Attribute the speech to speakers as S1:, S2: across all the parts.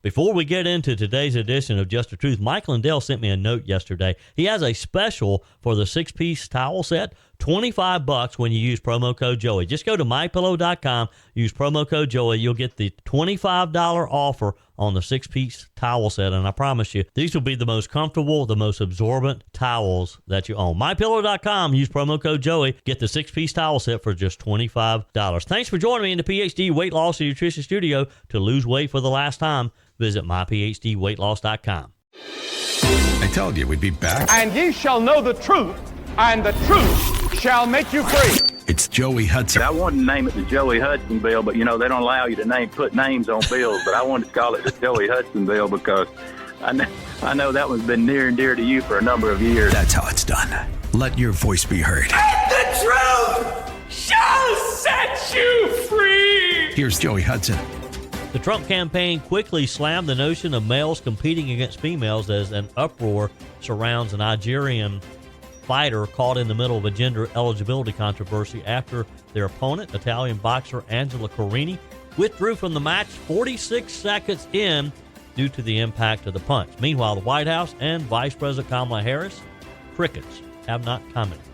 S1: Before we get into today's edition of Just the Truth, Mike Lindell sent me a note yesterday. He has a special for the 6-piece towel set, $25 when you use promo code Joey. Just go to mypillow.com, use promo code Joey. You'll get the $25 offer on the 6-piece towel set, and I promise you, these will be the most comfortable, the most absorbent towels that you own. mypillow.com, use promo code Joey, get the 6-piece towel set for just $25. Thanks for joining me in the PhD Weight Loss and Nutrition Studio. To lose weight for the last time, visit myphdweightloss.com.
S2: I told you we'd be back.
S3: And ye shall know the truth, and the truth shall make you free.
S2: It's Joey Hudson.
S4: I wanted to name it the Joey Hudson Bill, but, they don't allow you to put names on bills. But I wanted to call it the Joey Hudson Bill because I know that one's been near and dear to you for a number of years.
S2: That's how it's done. Let your voice be heard.
S3: And the truth shall set you free.
S2: Here's Joey Hudson.
S1: The Trump campaign quickly slammed the notion of males competing against females as an uproar surrounds an Algerian fighter caught in the middle of a gender eligibility controversy after their opponent, Italian boxer Angela Carini, withdrew from the match 46 seconds in due to the impact of the punch. Meanwhile, the White House and Vice President Kamala Harris, crickets, have not commented.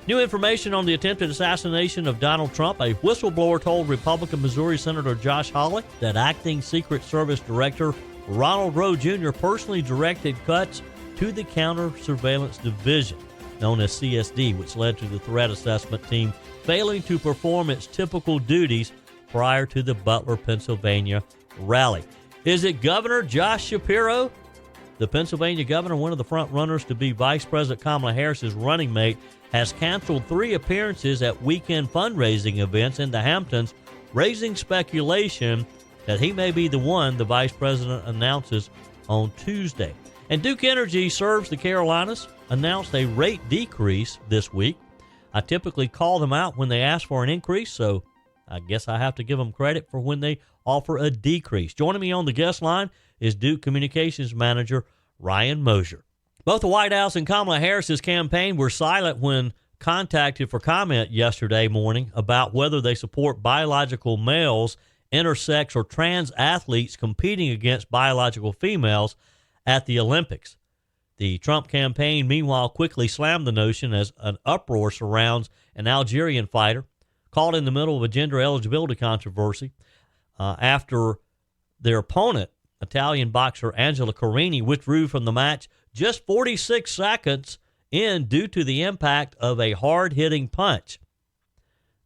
S1: New information on the attempted assassination of Donald Trump. A whistleblower told Republican Missouri Senator Josh Hawley that acting Secret Service Director Ronald Rowe Jr. personally directed cuts to the Counter Surveillance Division, known as CSD, which led to the threat assessment team failing to perform its typical duties prior to the Butler, Pennsylvania rally. Is it Governor Josh Shapiro? The Pennsylvania governor, one of the front runners to be Vice President Kamala Harris's running mate, has canceled 3 appearances at weekend fundraising events in the Hamptons, raising speculation that he may be the one the vice president announces on Tuesday. And Duke Energy serves the Carolinas announced a rate decrease this week. I typically call them out when they ask for an increase, so I guess I have to give them credit for when they offer a decrease. Joining me on the guest line is Duke Communications Manager Ryan Mosier. Both the White House and Kamala Harris's campaign were silent when contacted for comment yesterday morning about whether they support biological males, intersex, or trans athletes competing against biological females at the Olympics. The Trump campaign, meanwhile, quickly slammed the notion as an uproar surrounds an Algerian fighter caught in the middle of a gender eligibility controversy after their opponent, Italian boxer Angela Carini, withdrew from the match just 46 seconds in due to the impact of a hard-hitting punch.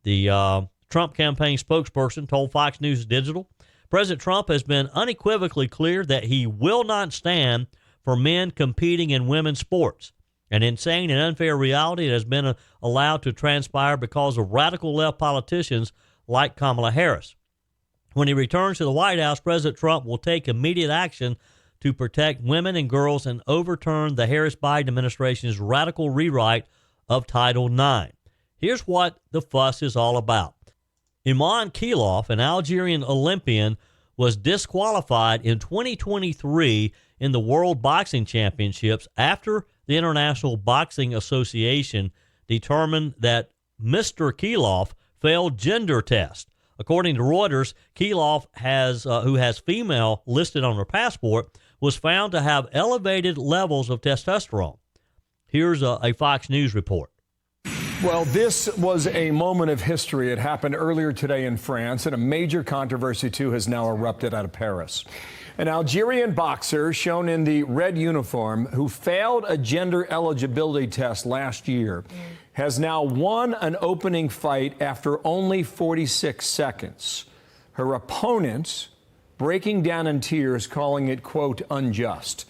S1: The Trump campaign spokesperson told Fox News Digital, President Trump has been unequivocally clear that he will not stand for men competing in women's sports, an insane and unfair reality that has been allowed to transpire because of radical left politicians like Kamala Harris. When he returns to the White House, President Trump will take immediate action to protect women and girls and overturn the Harris-Biden administration's radical rewrite of Title IX. Here's what the fuss is all about. Iman Khelif, an Algerian Olympian, was disqualified in 2023 in the World Boxing Championships after the International Boxing Association determined that Mr. Khelif failed gender test. According to Reuters, Khelif, who has female listed on her passport, was found to have elevated levels of testosterone. Here's a Fox News report.
S5: Well, this was a moment of history. It happened earlier today in France, and a major controversy, too, has now erupted out of Paris. An Algerian boxer shown in the red uniform who failed a gender eligibility test last year has now won an opening fight after only 46 seconds. Her opponent breaking down in tears, calling it, quote, unjust.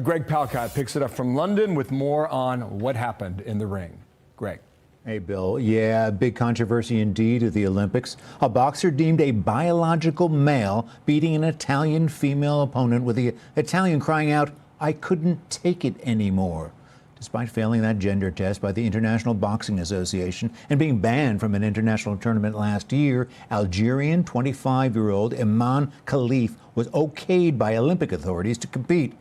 S5: Greg Palcott picks it up from London with more on what happened in the ring. Greg.
S6: Hey, Bill. Yeah, big controversy indeed at the Olympics. A boxer deemed a biological male beating an Italian female opponent, with the Italian crying out, "I couldn't take it anymore." Despite failing that gender test by the International Boxing Association and being banned from an international tournament last year, Algerian 25-year-old Iman Khelif was okayed by Olympic authorities to compete.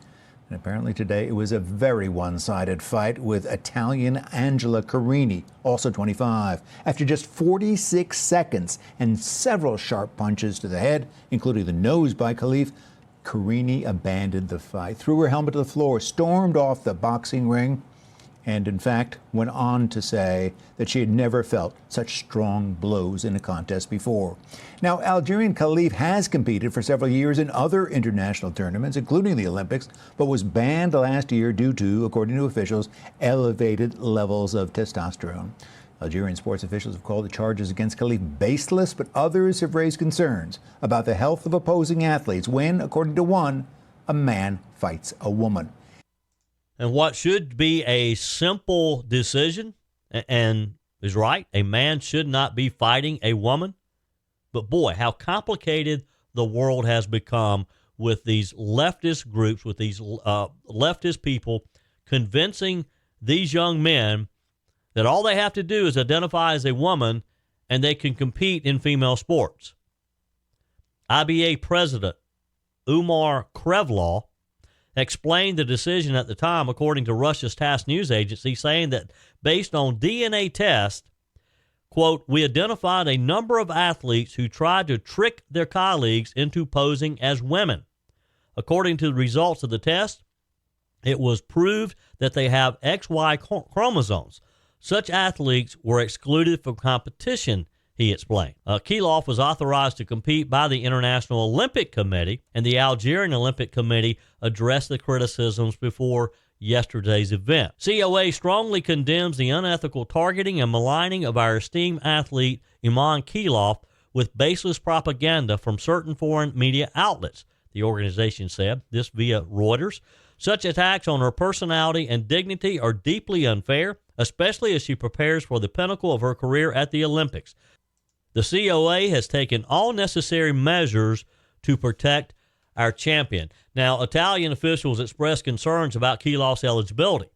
S6: And apparently today it was a very one-sided fight with Italian Angela Carini, also 25. After just 46 seconds and several sharp punches to the head, including the nose by Khelif, Carini abandoned the fight, threw her helmet to the floor, stormed off the boxing ring, and in fact went on to say that she had never felt such strong blows in a contest before. Now, Algerian Khalif has competed for several years in other international tournaments, including the Olympics, but was banned last year due to, according to officials, elevated levels of testosterone. Algerian sports officials have called the charges against Khalif baseless, but others have raised concerns about the health of opposing athletes when, according to one, a man fights a woman.
S1: And what should be a simple decision, and is right, a man should not be fighting a woman. But boy, how complicated the world has become with these leftist groups, with these leftist people convincing these young men that all they have to do is identify as a woman and they can compete in female sports. IBA President Umar Krevlaw explained the decision at the time, according to Russia's TASS news agency, saying that based on DNA tests, quote, we identified a number of athletes who tried to trick their colleagues into posing as women. According to the results of the test, it was proved that they have XY chromosomes. Such athletes were excluded from competition, he explained. Khalif was authorized to compete by the International Olympic Committee, and the Algerian Olympic Committee addressed the criticisms before yesterday's event. COA strongly condemns the unethical targeting and maligning of our esteemed athlete Iman Khalif with baseless propaganda from certain foreign media outlets, the organization said, this via Reuters. Such attacks on her personality and dignity are deeply unfair, especially as she prepares for the pinnacle of her career at the Olympics. The COA has taken all necessary measures to protect our champion. Now, Italian officials expressed concerns about Khalif's eligibility.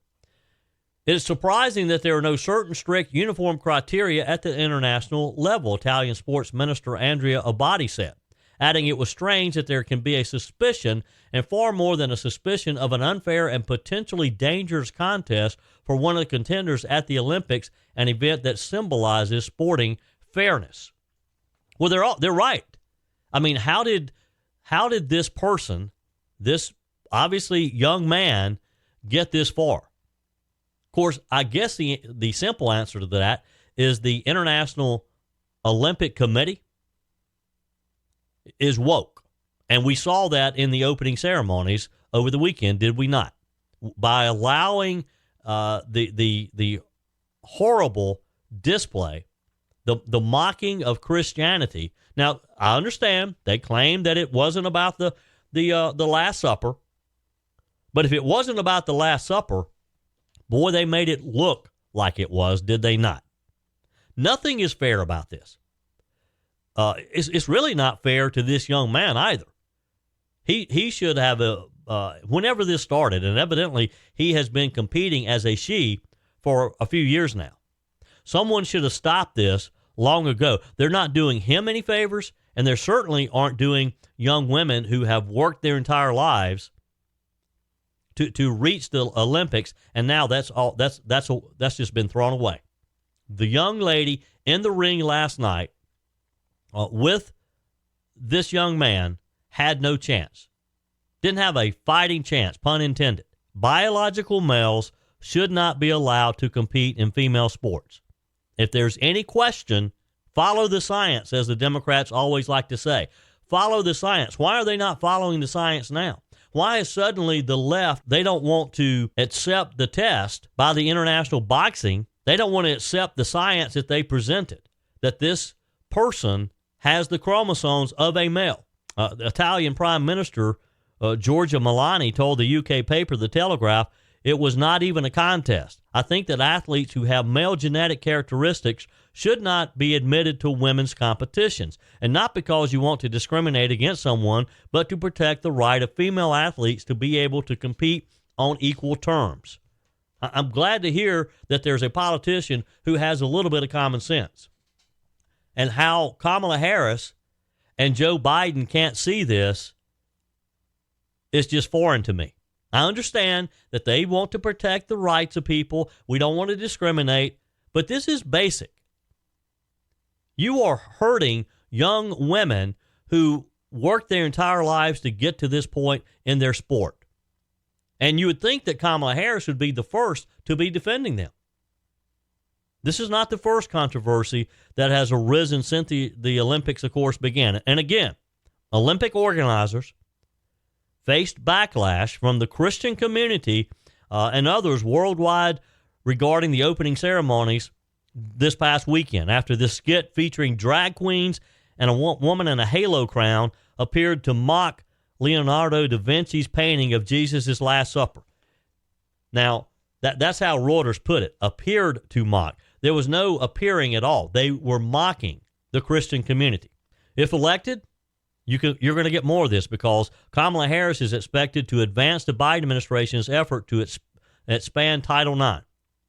S1: It is surprising that there are no certain strict uniform criteria at the international level, Italian sports minister Andrea Abadi said, adding it was strange that there can be a suspicion, and far more than a suspicion, of an unfair and potentially dangerous contest for one of the contenders at the Olympics, an event that symbolizes sporting fairness. Well, they're right. I mean, how did this person, this obviously young man, get this far? Of course, I guess the simple answer to that is the International Olympic Committee is woke. And we saw that in the opening ceremonies over the weekend, did we not? By allowing the horrible display, the mocking of Christianity. Now, I understand they claim that it wasn't about the Last Supper, but if it wasn't about the Last Supper, boy, they made it look like it was, did they not? Nothing is fair about this. It's really not fair to this young man either. He should have whenever this started, and evidently he has been competing as a she for a few years now. Someone should have stopped this long ago. They're not doing him any favors, and they certainly aren't doing young women who have worked their entire lives to reach the Olympics, and now that's just been thrown away. The young lady in the ring last night with this young man had no chance. Didn't have a fighting chance, pun intended. Biological males should not be allowed to compete in female sports. If there's any question, follow the science, as the Democrats always like to say. Follow the science. Why are they not following the science now? Why is suddenly the left, they don't want to accept the test by the international boxing? They don't want to accept the science that they presented, that this person has the chromosomes of a male. The Italian Prime Minister, Giorgia Meloni, told the UK paper, The Telegraph, it was not even a contest. I think that athletes who have male genetic characteristics should not be admitted to women's competitions, and not because you want to discriminate against someone, but to protect the right of female athletes to be able to compete on equal terms. I'm glad to hear that there's a politician who has a little bit of common sense. And how Kamala Harris and Joe Biden can't see this is just foreign to me. I understand that they want to protect the rights of people. We don't want to discriminate, but this is basic. You are hurting young women who worked their entire lives to get to this point in their sport. And you would think that Kamala Harris would be the first to be defending them. This is not the first controversy that has arisen since the Olympics, of course, began. And again, Olympic organizers faced backlash from the Christian community and others worldwide regarding the opening ceremonies this past weekend after this skit featuring drag queens and a woman in a halo crown appeared to mock Leonardo da Vinci's painting of Jesus' Last Supper. Now, that's how Reuters put it, appeared to mock. There was no appearing at all. They were mocking the Christian community. If elected, you're going to get more of this because Kamala Harris is expected to advance the Biden administration's effort to expand Title IX,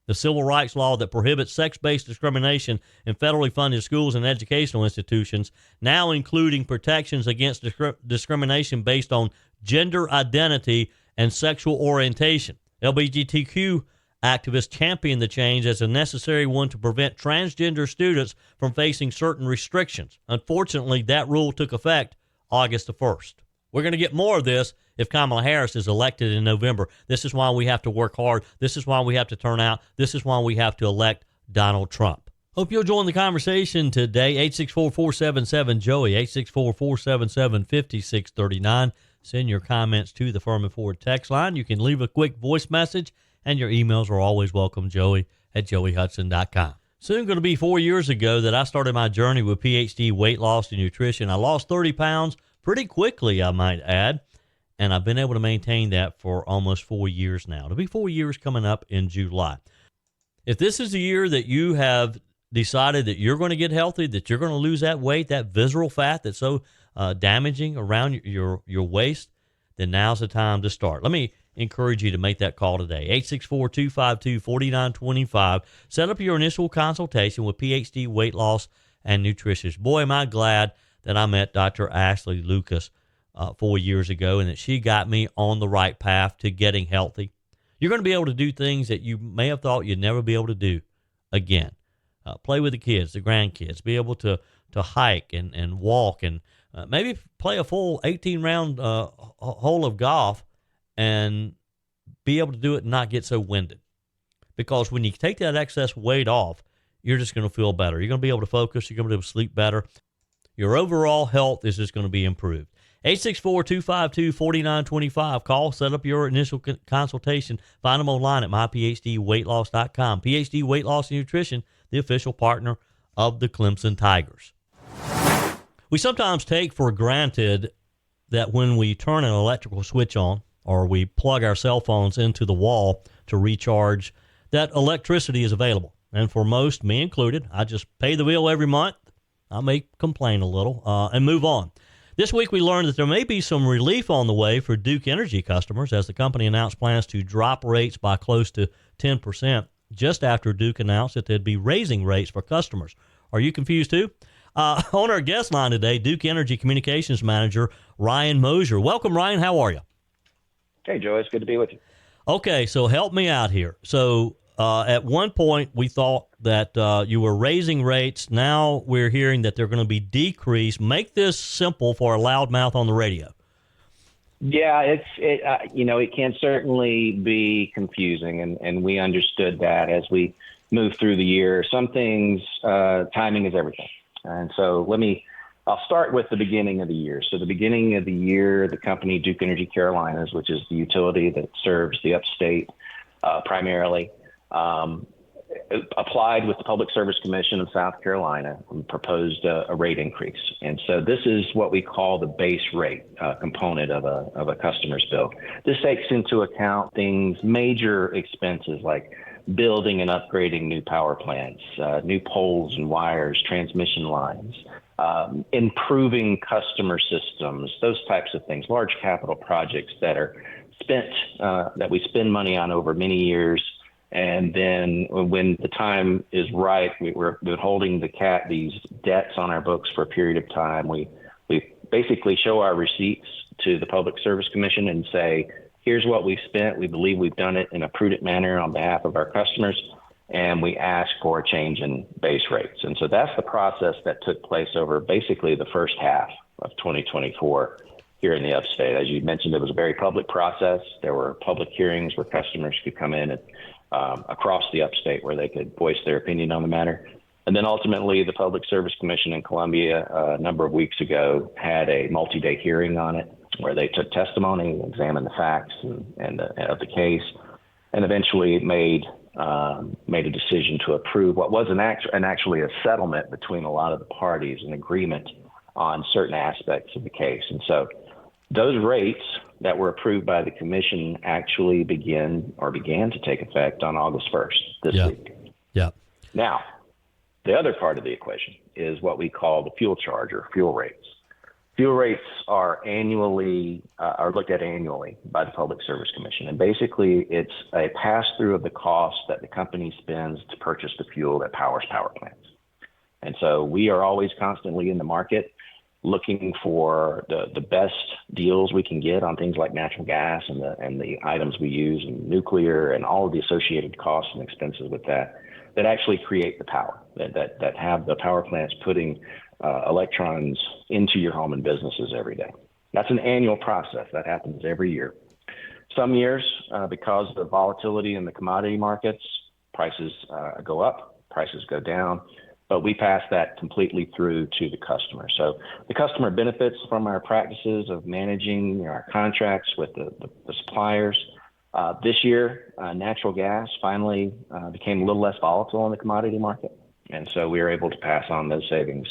S1: the civil rights law that prohibits sex-based discrimination in federally funded schools and educational institutions, now including protections against discrimination based on gender identity and sexual orientation. LGBTQ activists championed the change as a necessary one to prevent transgender students from facing certain restrictions. Unfortunately, that rule took effect August the 1st. We're going to get more of this if Kamala Harris is elected in November. This is why we have to work hard. This is why we have to turn out. This is why we have to elect Donald Trump. Hope you'll join the conversation today. 864-477-JOEY, 864-477-5639. Send your comments to the Furman Ford text line. You can leave a quick voice message, and your emails are always welcome, joey@joeyhudson.com. Soon going to be 4 years ago that I started my journey with PhD weight loss and nutrition. I lost 30 pounds pretty quickly, I might add, and I've been able to maintain that for almost 4 years now. It'll be 4 years coming up in July. If this is the year that you have decided that you're going to get healthy, that you're going to lose that weight, that visceral fat that's so damaging around your waist, then now's the time to start. Let me encourage you to make that call today. 864-252-4925. Set up your initial consultation with PhD Weight Loss and Nutrition. Boy, am I glad that I met Dr. Ashley Lucas 4 years ago and that she got me on the right path to getting healthy. You're going to be able to do things that you may have thought you'd never be able to do again. Play with the kids, the grandkids, be able to hike and walk and maybe play a full 18-round hole of golf and be able to do it and not get so winded. Because when you take that excess weight off, you're just going to feel better. You're going to be able to focus. You're going to be able to sleep better. Your overall health is just going to be improved. 864-252-4925. Call, set up your initial consultation. Find them online at myphdweightloss.com. PhD Weight Loss and Nutrition, the official partner of the Clemson Tigers. We sometimes take for granted that when we turn an electrical switch on or we plug our cell phones into the wall to recharge, that electricity is available. And for most, me included, I just pay the bill every month. I may complain a little and move on. This week, we learned that there may be some relief on the way for Duke Energy customers as the company announced plans to drop rates by close to 10% just after Duke announced that they'd be raising rates for customers. Are you confused too? On our guest line today, Duke Energy Communications Manager Ryan Mosier. Welcome, Ryan. How are you?
S7: Hey, Joe. It's good to be with you.
S1: Okay, so help me out here. So at one point, we thought that you were raising rates. Now we're hearing that they're going to be decreased. Make this simple for a loudmouth on the radio.
S7: Yeah, it can certainly be confusing, and we understood that as we move through the year. Some things, timing is everything. And so I'll start with the beginning of the year. So the beginning of the year, the company Duke Energy Carolinas, which is the utility that serves the upstate primarily, applied with the Public Service Commission of South Carolina and proposed a rate increase. And so this is what we call the base rate component of a customer's bill. This takes into account major expenses like building and upgrading new power plants, new poles and wires, transmission lines, improving customer systems, those types of things, large capital projects that are spent, that we spend money on over many years. And then when the time is right, we're holding these debts on our books for a period of time. We basically show our receipts to the Public Service Commission and say, here's what we've spent. We believe we've done it in a prudent manner on behalf of our customers, and we ask for a change in base rates. And so that's the process that took place over basically the first half 2024 here in the upstate. As you mentioned, it was a very public process. There were public hearings where customers could come in and, across the upstate where they could voice their opinion on the matter. And then ultimately, the Public Service Commission in Columbia a number of weeks ago had a multi-day hearing on it where they took testimony, examined the facts of the case, and eventually made a decision to approve what was actually a settlement between a lot of the parties, an agreement on certain aspects of the case. And so those rates that were approved by the commission actually began to take effect on August 1st this week.
S1: Yeah.
S7: Now, the other part of the equation is what we call the fuel charge or fuel rates. Fuel rates are looked at annually by the Public Service Commission. And basically, it's a pass-through of the cost that the company spends to purchase the fuel that powers power plants. And so we are always constantly in the market looking for the best deals we can get on things like natural gas and the items we use in nuclear and all of the associated costs and expenses with that actually create the power, that have the power plants putting electrons into your home and businesses every day. That's an annual process that happens every year. Some years, because of the volatility in the commodity markets, prices go up, prices go down, but we pass that completely through to the customer. So the customer benefits from our practices of managing our contracts with the suppliers. This year, natural gas finally became a little less volatile in the commodity market. And so we were able to pass on those savings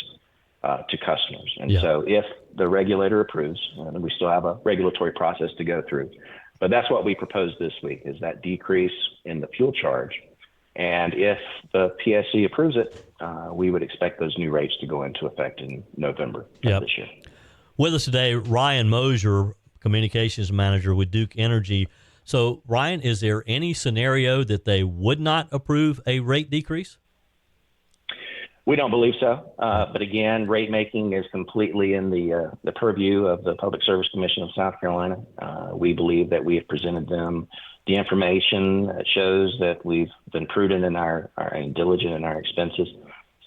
S7: to customers. And so if the regulator approves, and we still have a regulatory process to go through, but that's what we proposed this week, is that decrease in the fuel charge. And if the PSC approves it, we would expect those new rates to go into effect in November of this year.
S1: With us today, Ryan Mosier, Communications Manager with Duke Energy. So, Ryan, is there any scenario that they would not approve a rate decrease?
S7: We don't believe so. But again, rate making is completely in the purview of the Public Service Commission of South Carolina. We believe that we have presented them the information that shows that we've been prudent in and diligent in our expenses.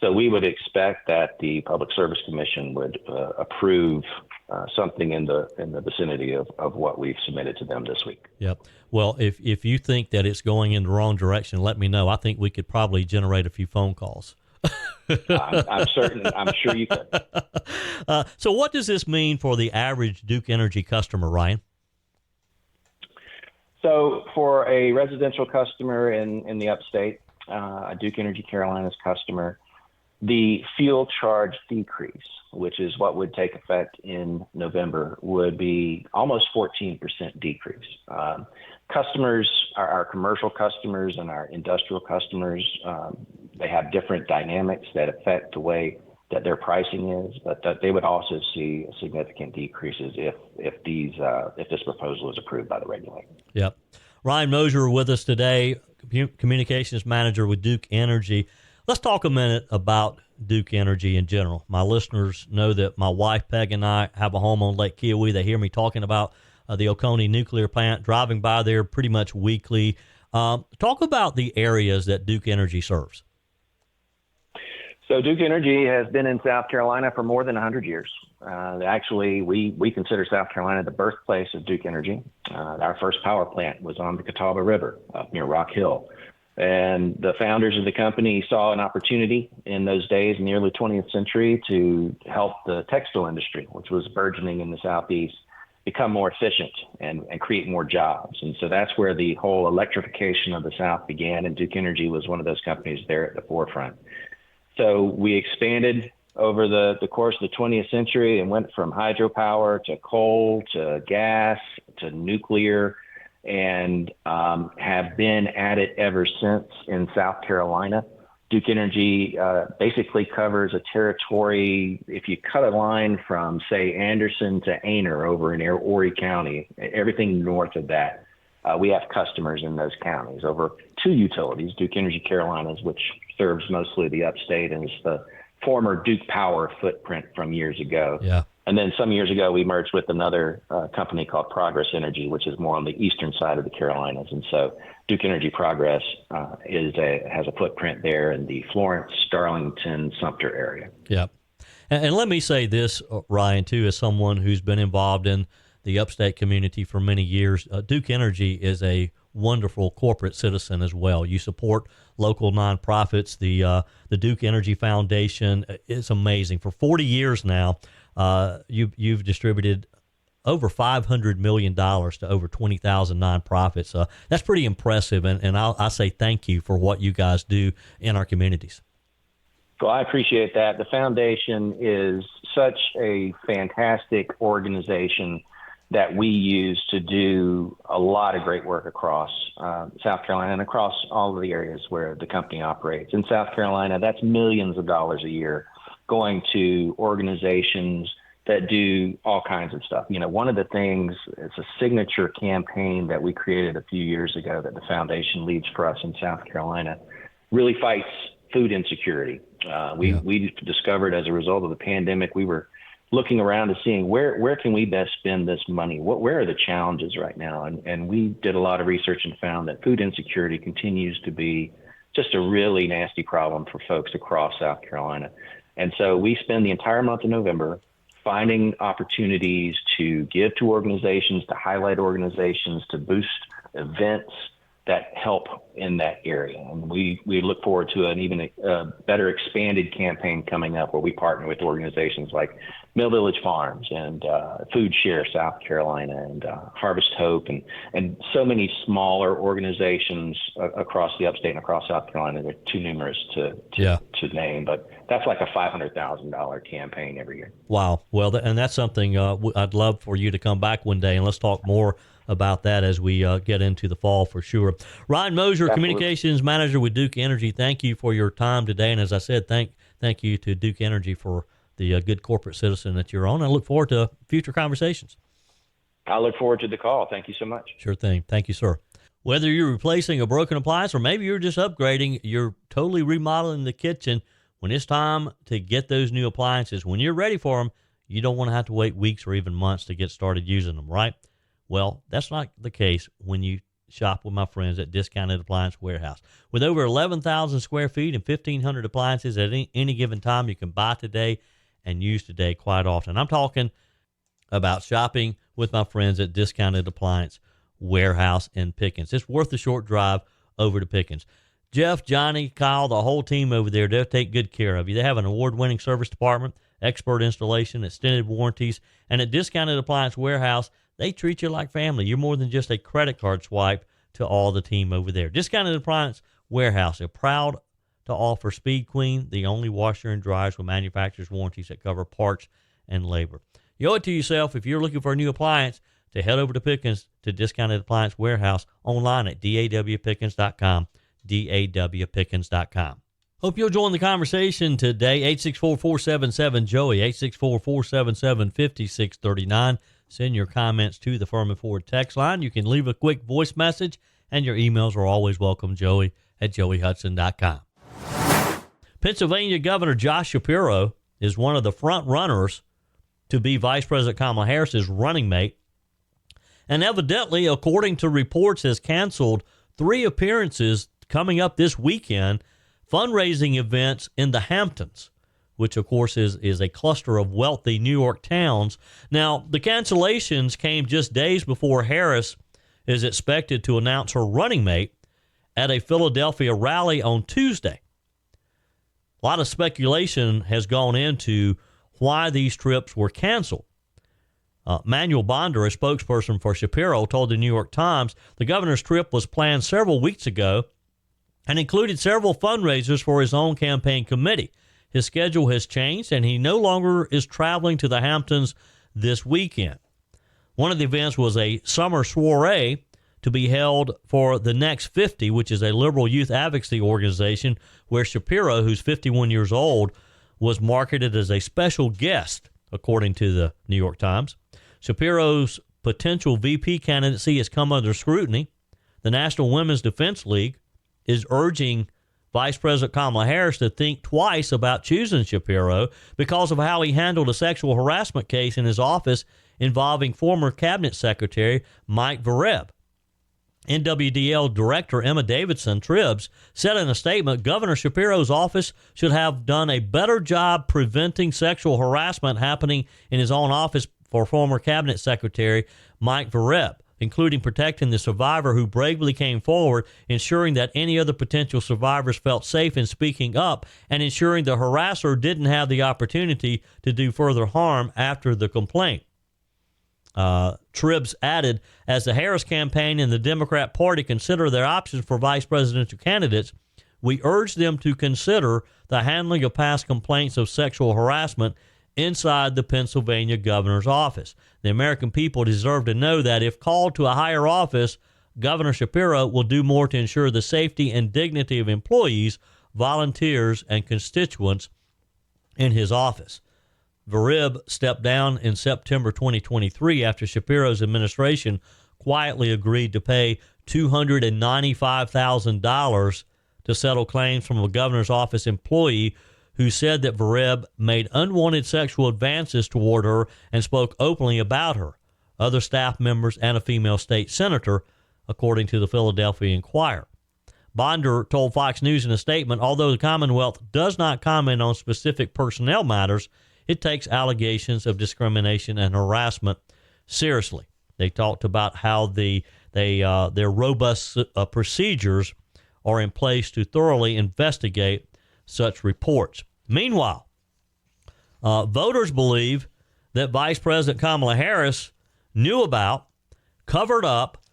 S7: So we would expect that the Public Service Commission would approve something in the vicinity of what we've submitted to them this week.
S1: Yep. Well, if you think that it's going in the wrong direction, let me know. I think we could probably generate a few phone calls.
S7: I'm sure you could.
S1: So what does this mean for the average Duke Energy customer, Ryan?
S7: So for a residential customer in the upstate, a Duke Energy Carolinas customer, the fuel charge decrease, which is what would take effect in November, would be almost 14% decrease. Customers, our commercial customers and our industrial customers, they have different dynamics that affect the way that their pricing is, but that they would also see significant decreases if this proposal is approved by the regulator.
S1: Yep. Ryan Mosier with us today, Communications Manager with Duke Energy. Let's talk a minute about Duke Energy in general. My listeners know that my wife, Peg, and I have a home on Lake Kiowee. They hear me talking about the Oconee nuclear plant, driving by there pretty much weekly. Talk about the areas that Duke Energy serves.
S7: So Duke Energy has been in South Carolina for more than 100 years. Actually, we consider South Carolina the birthplace of Duke Energy. Our first power plant was on the Catawba River up near Rock Hill. And the founders of the company saw an opportunity in those days in the early 20th century to help the textile industry, which was burgeoning in the Southeast, become more efficient and create more jobs. And so that's where the whole electrification of the South began, and Duke Energy was one of those companies there at the forefront. So we expanded over the course of the 20th century and went from hydropower to coal to gas to nuclear, and have been at it ever since in South Carolina. Duke Energy basically covers a territory, if you cut a line from, say, Anderson to Aner over in Horry County, everything north of that, we have customers in those counties. Over 2 utilities, Duke Energy Carolinas, which serves mostly the upstate and is the former Duke Power footprint from years ago. Yeah. And then some years ago, we merged with another company called Progress Energy, which is more on the eastern side of the Carolinas. And so Duke Energy Progress has a footprint there in the Florence, Darlington, Sumter area.
S1: Yep. And let me say this, Ryan, too, as someone who's been involved in the upstate community for many years, Duke Energy is a wonderful corporate citizen as well. You support local nonprofits. The Duke Energy Foundation is amazing. For 40 years now, you've distributed over $500 million to over 20,000 nonprofits. That's pretty impressive, and I say thank you for what you guys do in our communities.
S7: Well, I appreciate that. The foundation is such a fantastic organization that we use to do a lot of great work across South Carolina and across all of the areas where the company operates. In South Carolina, that's millions of dollars a year going to organizations that do all kinds of stuff. You know, one of the things, it's a signature campaign that we created a few years ago that the foundation leads for us in South Carolina, really fights food insecurity. We discovered as a result of the pandemic, we were looking around to seeing where can we best spend this money? Where are the challenges right now? And we did a lot of research and found that food insecurity continues to be just a really nasty problem for folks across South Carolina. And so we spend the entire month of November finding opportunities to give to organizations, to highlight organizations, to boost events that help in that area. And we look forward to an even better expanded campaign coming up where we partner with organizations like Mill Village Farms and Food Share South Carolina and Harvest Hope and so many smaller organizations across the upstate and across South Carolina. They're too numerous to name, but that's like a $500,000 campaign every year.
S1: Wow. Well, and that's something I'd love for you to come back one day and let's talk more about that as we get into the fall for sure. Ryan Mosier,
S7: Absolutely.
S1: Communications Manager with Duke Energy, thank you for your time today. And as I said, thank you to Duke Energy for the good corporate citizen that you're on. I look forward to future conversations.
S7: I look forward to the call. Thank you so much.
S1: Sure thing. Thank you, sir. Whether you're replacing a broken appliance or maybe you're just upgrading, you're totally remodeling the kitchen, when it's time to get those new appliances, when you're ready for them, you don't want to have to wait weeks or even months to get started using them, right? Well, that's not the case when you shop with my friends at Discounted Appliance Warehouse. With over 11,000 square feet and 1,500 appliances at any given time, you can buy today and use today quite often. I'm talking about shopping with my friends at Discounted Appliance Warehouse in Pickens. It's worth the short drive over to Pickens. Jeff, Johnny, Kyle, the whole team over there, they'll take good care of you. They have an award-winning service department, expert installation, extended warranties, and at Discounted Appliance Warehouse, they treat you like family. You're more than just a credit card swipe to all the team over there. Discounted Appliance Warehouse, they're proud to offer Speed Queen, the only washer and dryers with manufacturer's warranties that cover parts and labor. You owe it to yourself if you're looking for a new appliance to head over to Pickens to Discounted Appliance Warehouse online at dawpickens.com, dawpickens.com. Hope you'll join the conversation today. 864-477-JOEY, 864-477-5639. Send your comments to the Furman Ford text line. You can leave a quick voice message, and your emails are always welcome, joey@joeyhudson.com. Pennsylvania Governor Josh Shapiro is one of the front runners to be Vice President Kamala Harris's running mate, and evidently, according to reports, has canceled 3 appearances coming up this weekend, fundraising events in the Hamptons, which, of course, is a cluster of wealthy New York towns. Now, the cancellations came just days before Harris is expected to announce her running mate at a Philadelphia rally on Tuesday. A lot of speculation has gone into why these trips were canceled. Manuel Bonder, a spokesperson for Shapiro, told the New York Times the governor's trip was planned several weeks ago and included several fundraisers for his own campaign committee. His schedule has changed, and he no longer is traveling to the Hamptons this weekend. One of the events was a summer soiree to be held for the Next 50, which is a liberal youth advocacy organization where Shapiro, who's 51 years old, was marketed as a special guest, according to the New York Times. Shapiro's potential VP candidacy has come under scrutiny. The National Women's Defense League is urging Vice President Kamala Harris to think twice about choosing Shapiro because of how he handled a sexual harassment case in his office involving former cabinet secretary Mike Vereb. NWDL Director Emma Davidson Tribbs said in a statement, Governor Shapiro's office should have done a better job preventing sexual harassment happening in his own office for former Cabinet Secretary Mike Vereb, including protecting the survivor who bravely came forward, ensuring that any other potential survivors felt safe in speaking up, and ensuring the harasser didn't have the opportunity to do further harm after the complaint. Tribbs added, as the Harris campaign and the Democrat Party consider their options for vice presidential candidates, we urge them to consider the handling of past complaints of sexual harassment inside the Pennsylvania governor's office. The American people deserve to know that if called to a higher office, Governor Shapiro will do more to ensure the safety and dignity of employees, volunteers, and constituents in his office. Vereb stepped down in September 2023 after Shapiro's administration quietly agreed to pay $295,000 to settle claims from a governor's office employee who said that Vereb made unwanted sexual advances toward her and spoke openly about her, other staff members, and a female state senator, according to the Philadelphia Inquirer. Bonder told Fox News in a statement, although the Commonwealth does not comment on specific personnel matters, it takes allegations of discrimination and harassment seriously. They talked about how their robust procedures are in place to thoroughly investigate such reports. Meanwhile, voters believe that Vice President Kamala Harris knew about, covered up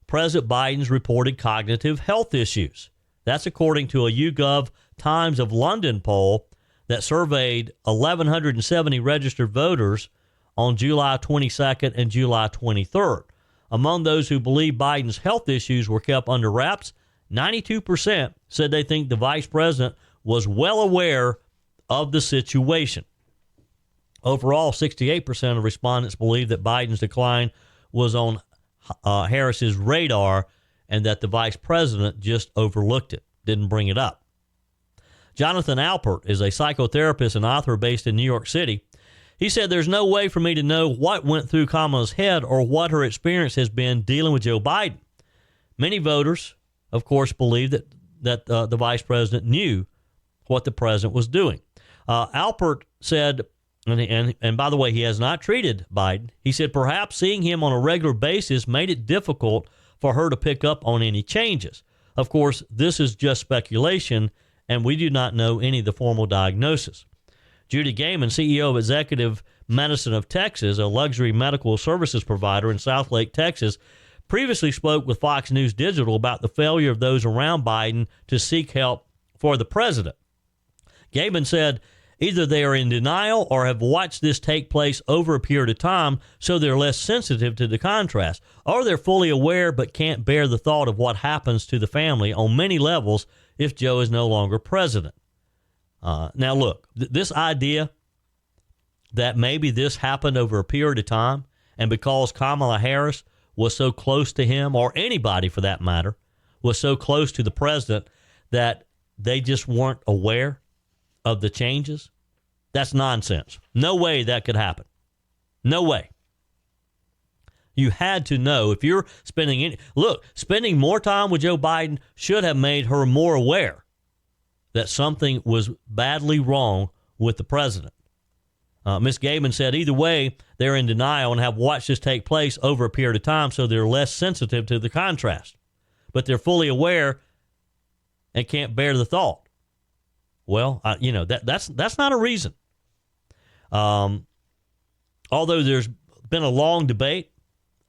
S1: President Biden's reported cognitive health issues. That's according to a YouGov Times of London poll that surveyed 1,170 registered voters on July 22nd and July 23rd. Among those who believe Biden's health issues were kept under wraps, 92% said they think the vice president was well aware of the situation. Overall, 68% of respondents believe that Biden's decline was on Harris's radar and that the vice president just overlooked it, didn't bring it up. Jonathan Alpert is a psychotherapist and author based in New York City. He said, there's no way for me to know what went through Kamala's head or what her experience has been dealing with Joe Biden. Many voters, of course, believe that the vice president knew what the president was doing. Alpert said, and by the way, he has not treated Biden. He said perhaps seeing him on a regular basis made it difficult for her to pick up on any changes. Of course, this is just speculation, and we do not know any of the formal diagnosis. Judy Gaiman, CEO of Executive Medicine of Texas, a luxury medical services provider in Southlake, Texas, previously spoke with Fox News Digital about the failure of those around Biden to seek help for the president. Gaiman said, either they are in denial or have watched this take place over a period of time, so they're less sensitive to the contrast, or they're fully aware but can't bear the thought of what happens to the family on many levels if Joe is no longer president. Now, look, this idea that maybe this happened over a period of time, and because Kamala Harris was so close to him, or anybody for that matter, was so close to the president that they just weren't aware of the changes, that's nonsense. No way that could happen. No way. You had to know if you're spending more time with Joe Biden should have made her more aware that something was badly wrong with the president. Ms. Gaiman said either way, they're in denial and have watched this take place over a period of time, so they're less sensitive to the contrast. But they're fully aware and can't bear the thought. Well, that's not a reason. Although there's been a long debate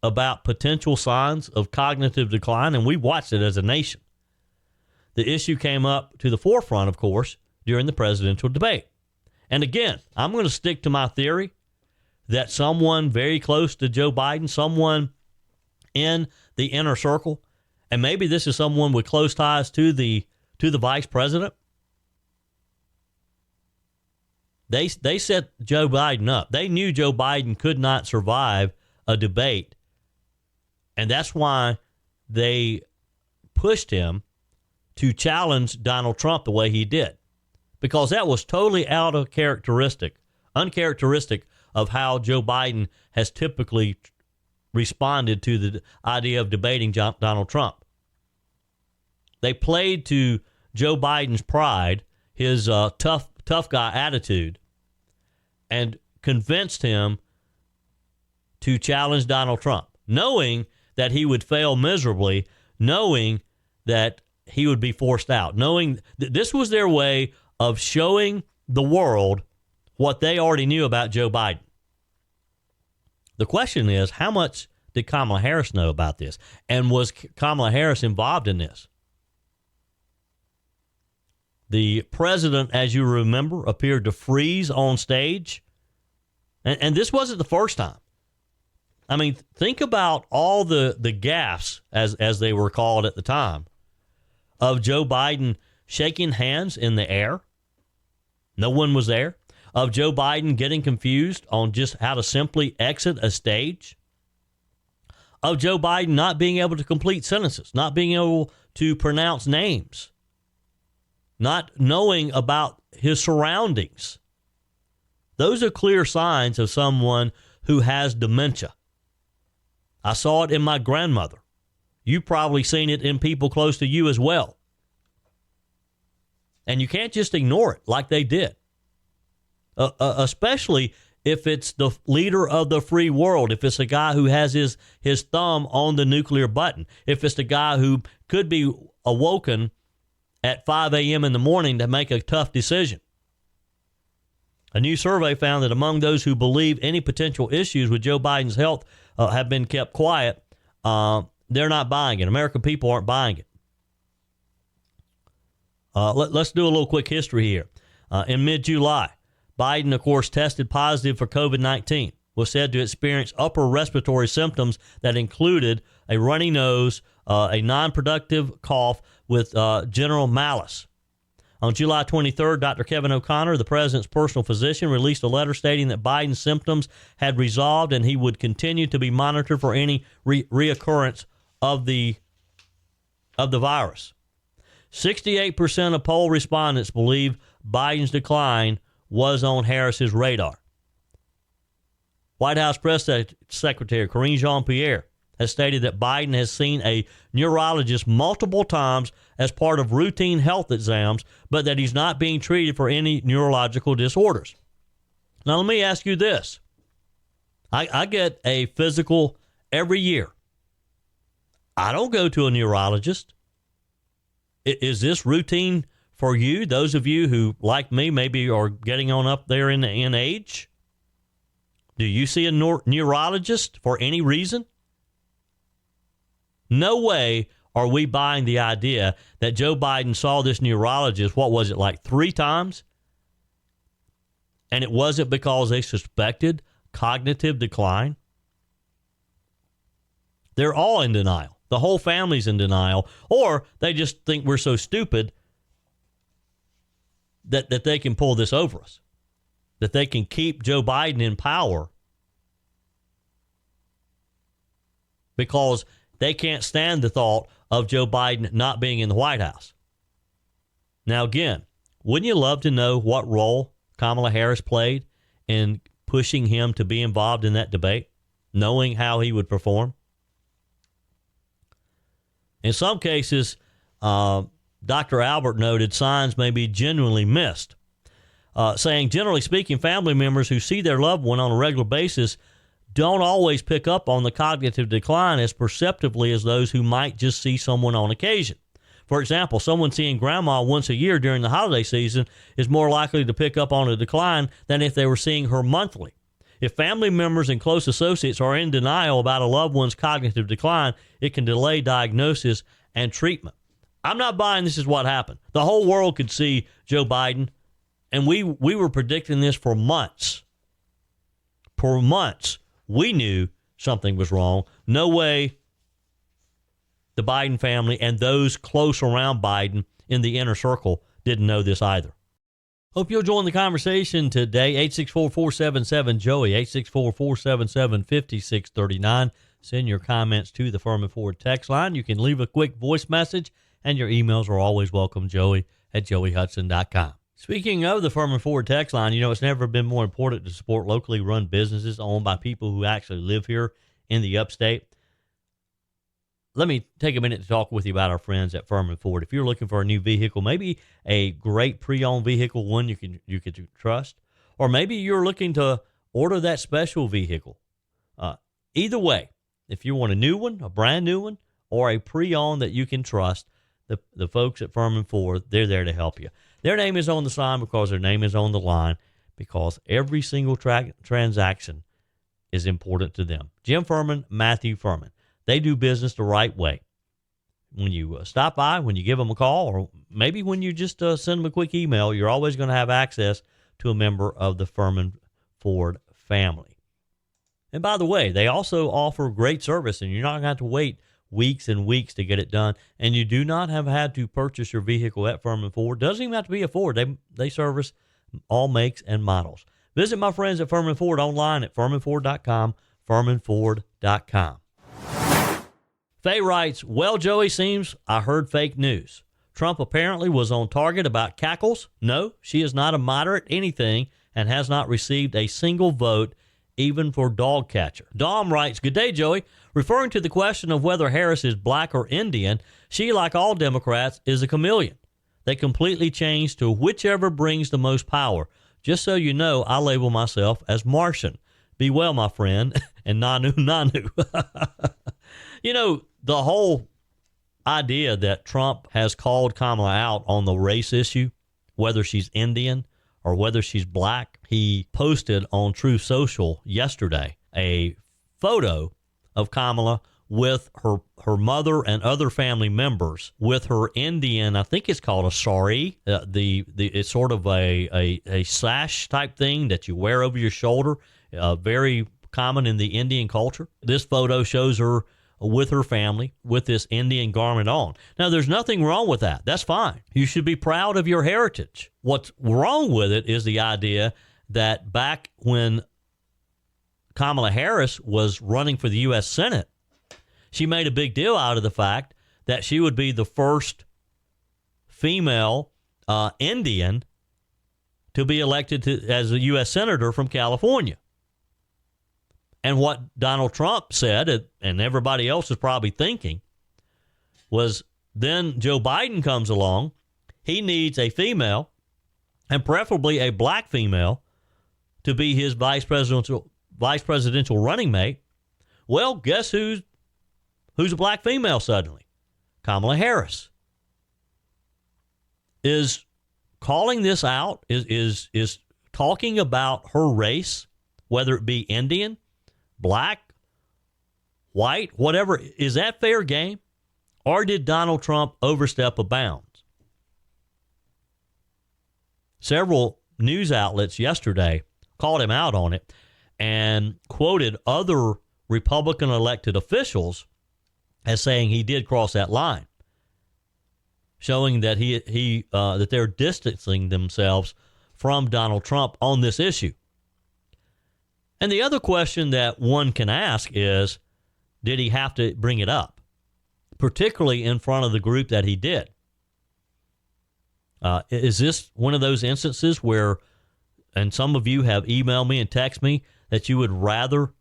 S1: about potential signs of cognitive decline, and we watched it as a nation. The issue came up to the forefront, of course, during the presidential debate. And again, I'm going to stick to my theory that someone very close to Joe Biden, someone in the inner circle, and maybe this is someone with close ties to the vice president, they set Joe Biden up. They knew Joe Biden could not survive a debate, and that's why they pushed him to challenge Donald Trump the way he did, because that was totally uncharacteristic of how Joe Biden has typically responded to the idea of debating Donald Trump. They played to Joe Biden's pride, his tough guy attitude, and convinced him to challenge Donald Trump, knowing that he would fail miserably, knowing that he would be forced out, knowing that this was their way of showing the world what they already knew about Joe Biden. The question is, how much did Kamala Harris know about this? And was Kamala Harris involved in this? The president, as you remember, appeared to freeze on stage. And this wasn't the first time. I mean, think about all the gaffes, as they were called at the time, of Joe Biden shaking hands in the air. No one was there. Of Joe Biden getting confused on just how to simply exit a stage. Of Joe Biden not being able to complete sentences, not being able to pronounce names, not knowing about his surroundings. Those are clear signs of someone who has dementia. I saw it in my grandmother. You've probably seen it in people close to you as well. And you can't just ignore it like they did. Especially if it's the leader of the free world, if it's a guy who has his thumb on the nuclear button, if it's the guy who could be awoken at 5 a.m. in the morning to make a tough decision. A new survey found that among those who believe any potential issues with Joe Biden's health have been kept quiet, they're not buying it. American people aren't buying it. Let's do a little quick history here. In mid-July, Biden, of course, tested positive for COVID-19, was said to experience upper respiratory symptoms that included a runny nose, a non-productive cough with general malaise. On July 23rd, Dr. Kevin O'Connor, the president's personal physician, released a letter stating that Biden's symptoms had resolved and he would continue to be monitored for any reoccurrence of the virus. 68% of poll respondents believe Biden's decline was on Harris's radar. White House Press Secretary Karine Jean-Pierre has stated that Biden has seen a neurologist multiple times as part of routine health exams, but that he's not being treated for any neurological disorders. Now, let me ask you this. I get a physical every year. I don't go to a neurologist. Is this routine for you, those of you who, like me, maybe are getting on up there in age? Do you see a neurologist for any reason? No way are we buying the idea that Joe Biden saw this neurologist, what was it, like 3 times? And it wasn't because they suspected cognitive decline. They're all in denial. The whole family's in denial. Or they just think we're so stupid that they can pull this over us, that they can keep Joe Biden in power because they can't stand the thought of Joe Biden not being in the White House. Now, again, wouldn't you love to know what role Kamala Harris played in pushing him to be involved in that debate, knowing how he would perform? In some cases, Dr. Albert noted signs may be genuinely missed, saying, generally speaking, family members who see their loved one on a regular basis don't always pick up on the cognitive decline as perceptively as those who might just see someone on occasion. For example, someone seeing grandma once a year during the holiday season is more likely to pick up on a decline than if they were seeing her monthly. If family members and close associates are in denial about a loved one's cognitive decline, it can delay diagnosis and treatment. I'm not buying this is what happened. The whole world could see Joe Biden, and we were predicting this for months. For months, we knew something was wrong. No way the Biden family and those close around Biden in the inner circle didn't know this either. Hope you'll join the conversation today. 864-477-JOEY, 864-477-5639. Send your comments to the Furman Ford text line. You can leave a quick voice message, and your emails are always welcome, joey@joeyhudson.com. Speaking of the Furman Ford text line, it's never been more important to support locally run businesses owned by people who actually live here in the upstate. Let me take a minute to talk with you about our friends at Furman Ford. If you're looking for a new vehicle, maybe a great pre-owned vehicle, one you could trust, or maybe you're looking to order that special vehicle. Either way, if you want a new one, a brand new one, or a pre-owned that you can trust, the folks at Furman Ford, they're there to help you. Their name is on the sign because their name is on the line, because every single transaction is important to them. Jim Furman, Matthew Furman. They do business the right way. When you stop by, when you give them a call, or maybe when you just send them a quick email, you're always going to have access to a member of the Furman Ford family. And by the way, they also offer great service, and you're not going to have to wait weeks and weeks to get it done. And you do not have had to purchase your vehicle at Furman Ford. Doesn't even have to be a Ford. They service all makes and models. Visit my friends at Furman Ford online at furmanford.com, furmanford.com. Faye writes, well, Joey, seems I heard fake news. Trump apparently was on target about cackles. No, she is not a moderate anything and has not received a single vote, even for dog catcher. Dom writes, good day, Joey. Referring to the question of whether Harris is black or Indian, she, like all Democrats, is a chameleon. They completely change to whichever brings the most power. Just so you know, I label myself as Martian. Be well, my friend, and nanu nanu. You know, the whole idea that Trump has called Kamala out on the race issue, whether she's Indian or whether she's black, he posted on Truth Social yesterday a photo of Kamala with her mother and other family members with her Indian, I think it's called a sari, it's sort of a sash type thing that you wear over your shoulder, very common in the Indian culture. This photo shows her with her family with this Indian garment on. Now, there's nothing wrong with that. That's fine. You should be proud of your heritage. What's wrong with it is the idea that back when Kamala Harris was running for the U.S. Senate, she made a big deal out of the fact that she would be the first female Indian to be elected as a U.S. Senator from California. And what Donald Trump said, and everybody else is probably thinking, was then Joe Biden comes along. He needs a female, and preferably a black female, to be his vice presidential running mate. Well, guess who's a black female suddenly? Kamala Harris is calling this out, is talking about her race, whether it be Indian, black, white, whatever. Is that fair game? Or did Donald Trump overstep a bounds? Several news outlets yesterday called him out on it and quoted other Republican elected officials as saying he did cross that line, showing that that they're distancing themselves from Donald Trump on this issue. And the other question that one can ask is, did he have to bring it up, particularly in front of the group that he did? Is this one of those instances where, and some of you have emailed me and texted me, that you would rather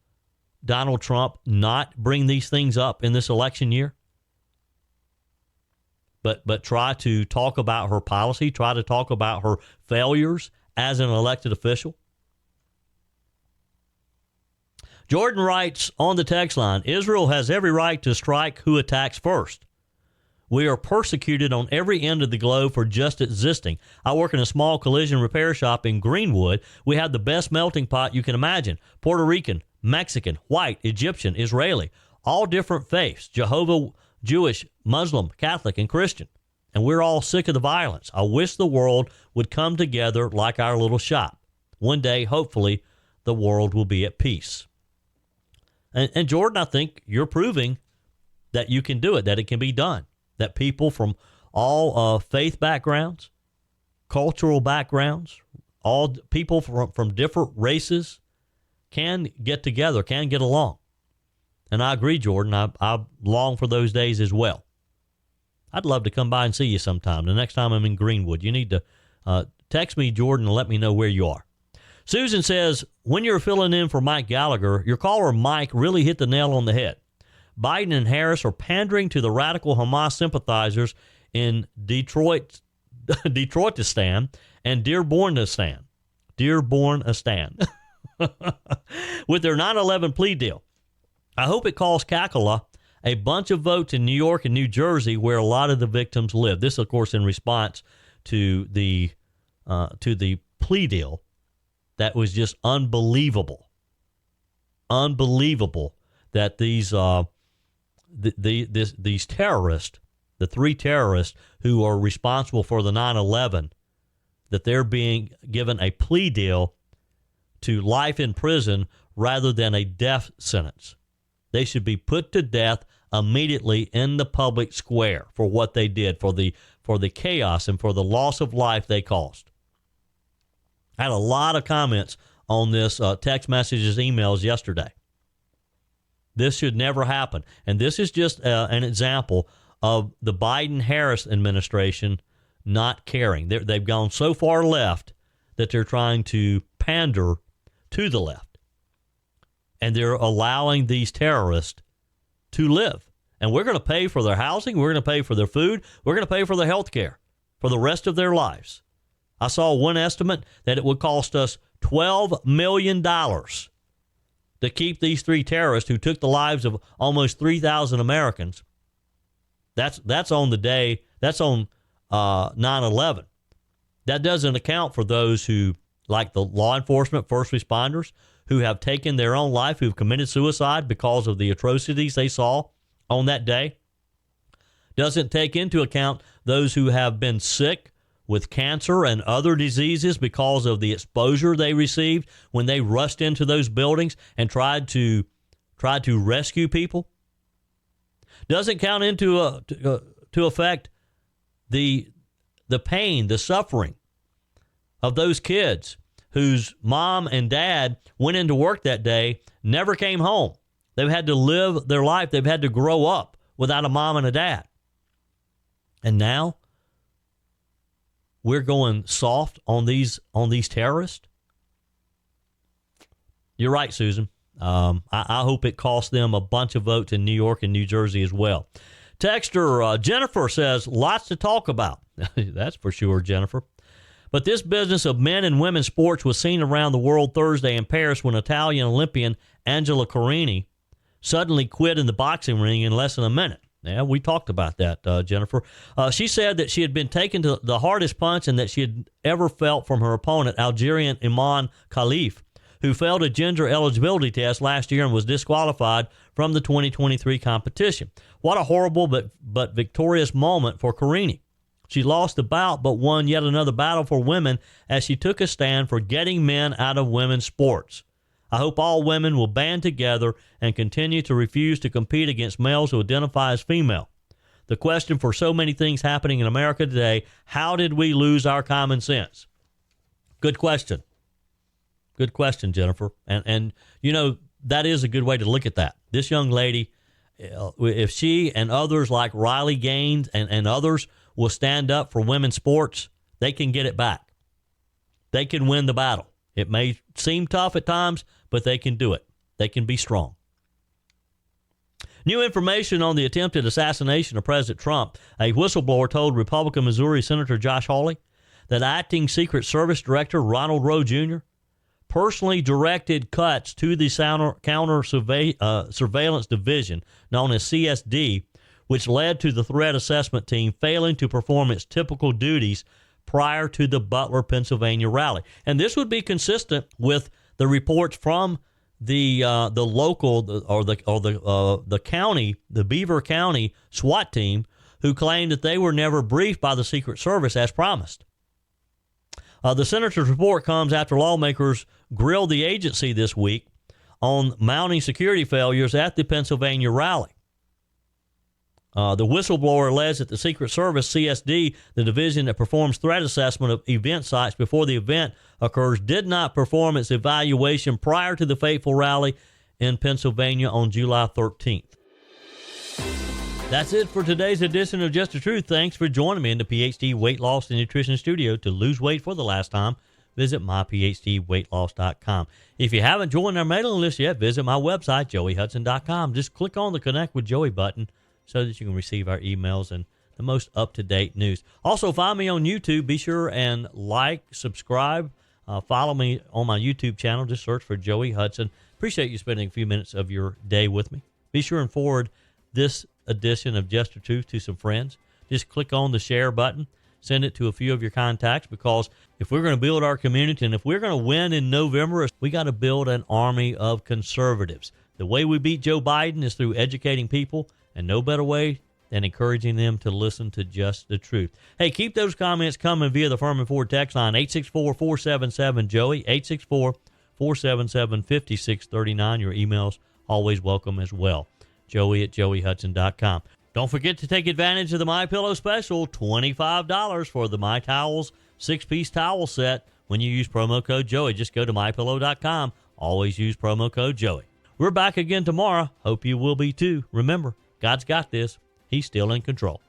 S1: Donald Trump not bring these things up in this election year, but try to talk about her policy, try to talk about her failures as an elected official? Jordan writes on the text line, Israel has every right to strike who attacks first. We are persecuted on every end of the globe for just existing. I work in a small collision repair shop in Greenwood. We have the best melting pot you can imagine. Puerto Rican, Mexican, white, Egyptian, Israeli, all different faiths, Jehovah, Jewish, Muslim, Catholic, and Christian. And we're all sick of the violence. I wish the world would come together like our little shop. One day, hopefully, the world will be at peace. And Jordan, I think you're proving that you can do it, that it can be done, that people from all faith backgrounds, cultural backgrounds, all people from different races can get together, can get along. And I agree, Jordan. I long for those days as well. I'd love to come by and see you sometime. The next time I'm in Greenwood, you need to text me, Jordan, and let me know where you are. Susan says, when you're filling in for Mike Gallagher, your caller Mike really hit the nail on the head. Biden and Harris are pandering to the radical Hamas sympathizers in Detroitistan and Dearbornistan. With their 9/11 plea deal. I hope it costs Kakala a bunch of votes in New York and New Jersey, where a lot of the victims live. This, of course, in response to the plea deal that was just unbelievable. Unbelievable that these terrorists, the three terrorists who are responsible for the 9/11, that they're being given a plea deal to life in prison rather than a death sentence. They should be put to death immediately in the public square for what they did, for the chaos and for the loss of life they caused. I had a lot of comments on this, text messages, emails yesterday. This should never happen. And this is just an example of the Biden-Harris administration not caring. They've gone so far left that they're trying to pander to the left. And they're allowing these terrorists to live. And we're going to pay for their housing. We're going to pay for their food. We're going to pay for their health care for the rest of their lives. I saw one estimate that it would cost us $12 million to keep these three terrorists who took the lives of almost 3,000 Americans. That's on the day. That's on 9/11. That doesn't account for those who, like the law enforcement, first responders, who have taken their own life, who've committed suicide because of the atrocities they saw on that day. Doesn't take into account those who have been sick with cancer and other diseases because of the exposure they received when they rushed into those buildings and tried to rescue people. Doesn't count into to affect the pain, the suffering of those kids whose mom and dad went into work that day, never came home. They've had to live their life. They've had to grow up without a mom and a dad. And now we're going soft on these terrorists. You're right, Susan. I hope it costs them a bunch of votes in New York and New Jersey as well. Texter Jennifer says, lots to talk about. That's for sure, Jennifer. But this business of men and women's sports was seen around the world Thursday in Paris when Italian Olympian Angela Carini suddenly quit in the boxing ring in less than a minute. Yeah, we talked about that, Jennifer. She said that she had been taken to the hardest punch and that she had ever felt from her opponent, Algerian Iman Khalif, who failed a gender eligibility test last year and was disqualified from the 2023 competition. What a horrible but victorious moment for Carini. She lost the bout but won yet another battle for women as she took a stand for getting men out of women's sports. I hope all women will band together and continue to refuse to compete against males who identify as female. The question for so many things happening in America today, how did we lose our common sense? Good question. Good question, Jennifer. And you know, that is a good way to look at that. This young lady, if she and others like Riley Gaines and others will stand up for women's sports, they can get it back. They can win the battle. It may seem tough at times, but they can do it. They can be strong. New information on the attempted assassination of President Trump. A whistleblower told Republican Missouri Senator Josh Hawley that acting Secret Service Director Ronald Rowe Jr. personally directed cuts to the counter surveillance division, known as CSD, which led to the threat assessment team failing to perform its typical duties prior to the Butler, Pennsylvania rally. And this would be consistent with the reports from the local or the county, the Beaver County SWAT team, who claimed that they were never briefed by the Secret Service as promised. The senator's report comes after lawmakers grilled the agency this week on mounting security failures at the Pennsylvania rally. The whistleblower alleged that the Secret Service, CSD, the division that performs threat assessment of event sites before the event occurs, did not perform its evaluation prior to the fateful rally in Pennsylvania on July 13th. That's it for today's edition of Just the Truth. Thanks for joining me in the PhD Weight Loss and Nutrition Studio to lose weight for the last time visit myphdweightloss.com. If you haven't joined our mailing list yet, visit my website, joeyhudson.com. Just click on the Connect with Joey button so that you can receive our emails and the most up-to-date news. Also, find me on YouTube. Be sure and like, subscribe, follow me on my YouTube channel. Just search for Joey Hudson. Appreciate you spending a few minutes of your day with me. Be sure and forward this edition of Just the Truth to some friends. Just click on the share button. Send it to a few of your contacts, because if we're going to build our community and if we're going to win in November, we got to build an army of conservatives. The way we beat Joe Biden is through educating people, and no better way than encouraging them to listen to Just the Truth. Hey, keep those comments coming via the Furman Ford text line, 864-477-JOEY, 864-477-5639. Your emails always welcome as well. Joey@joeyhudson.com. Don't forget to take advantage of the MyPillow special, $25 for the My Towels 6-piece towel set when you use promo code Joey. Just go to mypillow.com. Always use promo code Joey. We're back again tomorrow. Hope you will be too. Remember, God's got this. He's still in control.